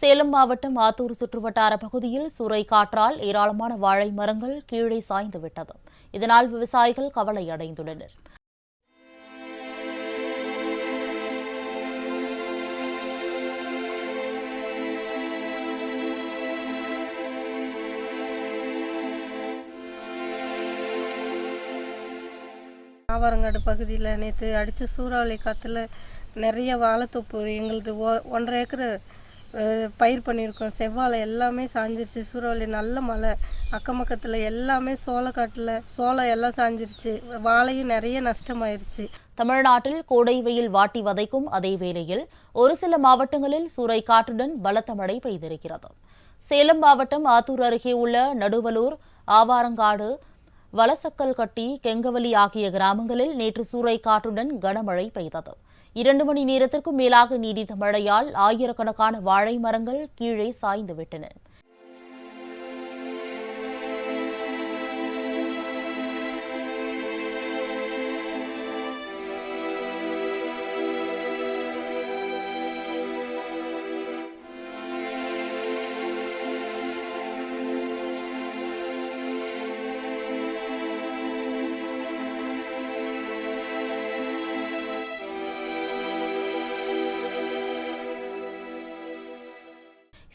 சேலம் மாவட்டம் ஆத்தூர் சுற்றுவட்டார பகுதியில் சூறை காற்றால் ஏராளமான வாழை மரங்கள் கீழே சாய்ந்துவிட்டது. இதனால் விவசாயிகள் கவலை அடைந்துள்ளனர். ஆவாரங்காடு பகுதியில் நேற்று அடித்த சூறாவளி காற்றுல நிறைய வாழைத்தோப்பு எங்களது 1.5 ஏக்கர் பயிர் பண்ணியிருக்கோம். செவ்வாழை எல்லாமே சாஞ்சிருச்சு. சூறாவளி நல்ல மழை, அக்கம் பக்கத்தில் எல்லாமே சோளக்காட்டில் சோளம் எல்லாம் சாஞ்சிருச்சு. வாழையும் நிறைய நஷ்டமாயிருச்சு. தமிழ்நாட்டில் கோடை வெயில் வாட்டி வதைக்கும் அதே வேளையில் ஒரு சில மாவட்டங்களில் சூறை காற்றுடன் பலத்த மழை பெய்திருக்கிறது. சேலம் மாவட்டம் ஆத்தூர் அருகே உள்ள நடுவலூர், ஆவாரங்காடு, வலசக்கல்கட்டி, கெங்கவலி ஆகிய கிராமங்களில் நேற்று சூறை காற்றுடன் கனமழை பெய்தது. 2 மணி நேரத்திற்கும் மேலாக நீடித்த மழையால் ஆயிரக்கணக்கான வாழை மரங்கள் கீழே சாய்ந்துவிட்டன.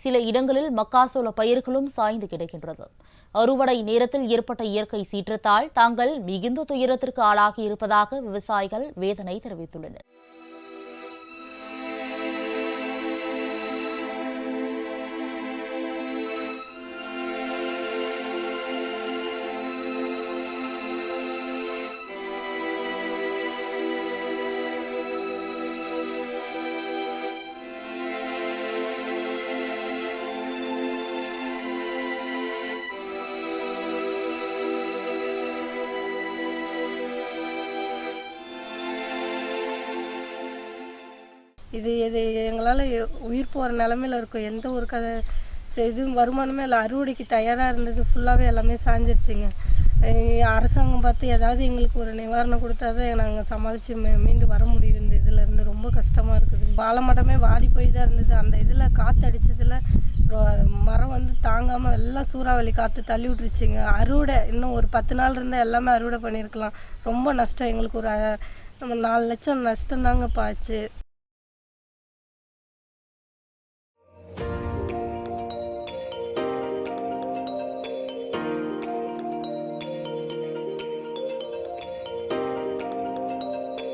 சில இடங்களில் மக்காசோள பயிர்களும் சாய்ந்து கிடக்கின்றது. அறுவடை நேரத்தில் ஏற்பட்ட இயற்கை சீற்றத்தால் தாங்கள் மிகுந்த துயரத்திற்கு ஆளாகி இருப்பதாக விவசாயிகள் வேதனை தெரிவித்துள்ளனர். இது எங்களால் உயிர் போகிற நிலமையில் இருக்கும். எந்த ஒரு இதுவும் வருமானமே இல்லை. அறுவடைக்கு தயாராக இருந்தது ஃபுல்லாகவே எல்லாமே சாஞ்சிருச்சுங்க. அரசாங்கம் பார்த்து ஏதாவது எங்களுக்கு ஒரு நிவாரணம் கொடுத்தா தான் நாங்கள் சமாளித்து மீண்டு வர முடியும். இந்த இதில் இருந்து ரொம்ப கஷ்டமாக இருக்குது. வாழை மரமே வாடி போய் தான் இருந்தது. அந்த இதில் காற்று அடித்ததில் மரம் தாங்காமல் எல்லாம் சூறாவளி காற்று தள்ளி விட்டுருச்சுங்க. அறுவடை இன்னும் ஒரு 10 நாள் இருந்தால் எல்லாமே அறுவடை பண்ணியிருக்கலாம். ரொம்ப நஷ்டம். எங்களுக்கு ஒரு 4 லட்சம் நஷ்டம் தாங்க பாச்சு.